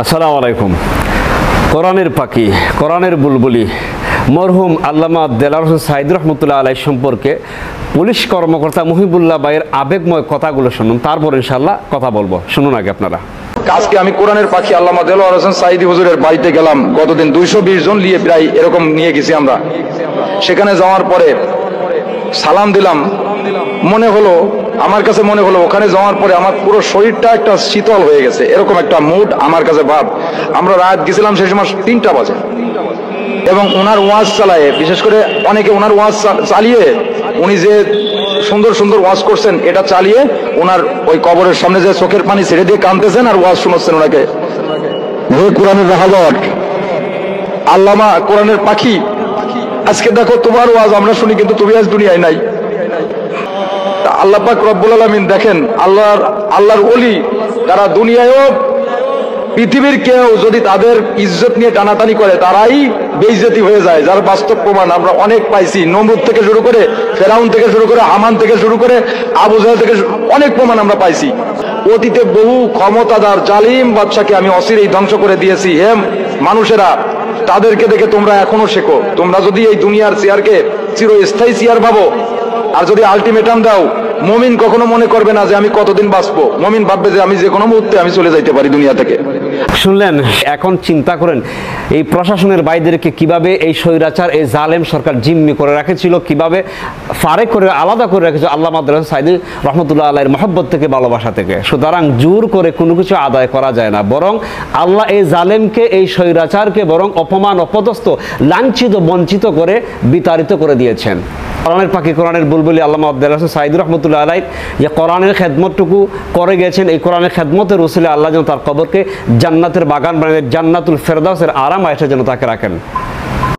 আসসালামু আলাইকুম। কোরআনের পাখি, কোরআনের বুলবুলি মরহুম আল্লামা দেলাওয়ার হোসেন সাঈদী রহমতুল্লাহ আলাইহি সম্পর্কে পুলিশ কর্মকর্তা মুহিবুল্লাহ ভাইয়ের আবেগময় কথাগুলো শুনুন, তারপর ইনশাআল্লাহ কথা বলবো। শুনুন আগে আপনারা। আজকে আমি কোরআনের পাখি আল্লামা দেলাওয়ার হোসেন সাঈদী হুজুরের বাড়িতে গেলাম। গতদিন 220 জন নিয়ে প্রায় এরকম নিয়ে গেছি আমরা। সেখানে যাওয়ার পরে সালাম দিলাম। আমার কাছে মনে হলো ওখানে যাওয়ার পরে আমার পুরো শরীরটা একটা শীতল হয়ে গেছে, এরকম একটা মুড আমার কাছে ভাব। আমরা রাত গেছিলাম সেই সময় 3টা বাজে, এবং ওনার ওয়াজ চালায়, বিশেষ করে অনেকে ওনার ওয়াজ চালিয়ে, উনি যে সুন্দর সুন্দর ওয়াজ করছেন এটা চালিয়ে ওনার ওই কবরের সামনে যে চোখের পানি ছেড়ে দিয়ে কাঁদতেছেন আর ওয়াজ শোনাচ্ছেন ওনাকে। হে কোরআনের রাহাবত, আল্লামা কোরআনের পাখি, আজকে দেখো তোমার ওয়াজ আমরা শুনি, কিন্তু তুমি আজ দুনিয়ায় নাই। আল্লাহ পাক রব্বুল আলামিন দেখেন, আল্লাহর ওলি তারা দুনিয়ায়ও পৃথিবীর কেউ যদি তাদের ইজ্জত নিয়ে টানাটানি করে তারাই বেইজ্জতি হয়ে যায়, যার বাস্তব প্রমাণ আমরা অনেক পাইছি। নমরুদ থেকে শুরু করে, ফেরাউন থেকে শুরু করে, হামান থেকে শুরু করে, আবু জাহেল থেকে অনেক প্রমাণ আমরা পাইছি। অতীতে বহু ক্ষমতাদার জালিম বাদশাকে আমি অচিরেই ধ্বংস করে দিয়েছি। হেম মানুষেরা, তাদেরকে দেখে তোমরা এখনো শেখো। তোমরা যদি এই দুনিয়ার চেয়ারকে চিরস্থায়ী চেয়ার ভাবো, আর যদি আলটিমেটাম দাও, মুমিন কখনো মনে করবে না যে আমি কতদিন বাঁচবো। মুমিন ভাববে যে আমি যে কোনো মুহূর্তে আমি চলে যাইতে পারি দুনিয়া থেকে। শুনলেন? এখন চিন্তা করেন এই প্রশাসনের বাইদেরকে কিভাবে এই স্বৈরাচার, এই জালেম সরকার জিম্মি করে রাখেছিল, কিভাবে ফারেক করে আলাদা করে রেখেছিল আল্লামা দেলাওয়ার হোসেন সাঈদী রহমতুল্লাহ আলাইহির মহব্বত থেকে, ভালোবাসা থেকে। সুতরাং জোর করে কোনো কিছু আদায় করা যায় না, বরং আল্লাহ এই জালেমকে, এই স্বৈরাচারকে বরং অপমান, অপদস্থ, লাঞ্ছিত, বঞ্চিত করে বিতাড়িত করে দিয়েছেন। কোরআনের পাখি, কোরআনের বুলবুলি আল্লামা দেলাওয়ার হোসেন সাঈদী রহমতুল্লাহ আলাইহি যে কোরআনের খেদমতটুকু করে গেছেন, এই কোরআনের খেদমতের রসুলে আল্লাহ যেন তার কবরকে জান্নাতের বাগান বানিয়ে, জান্নাতুল ফেরদাউসের আরাম আয়েশা যেন তাকে রাখেন।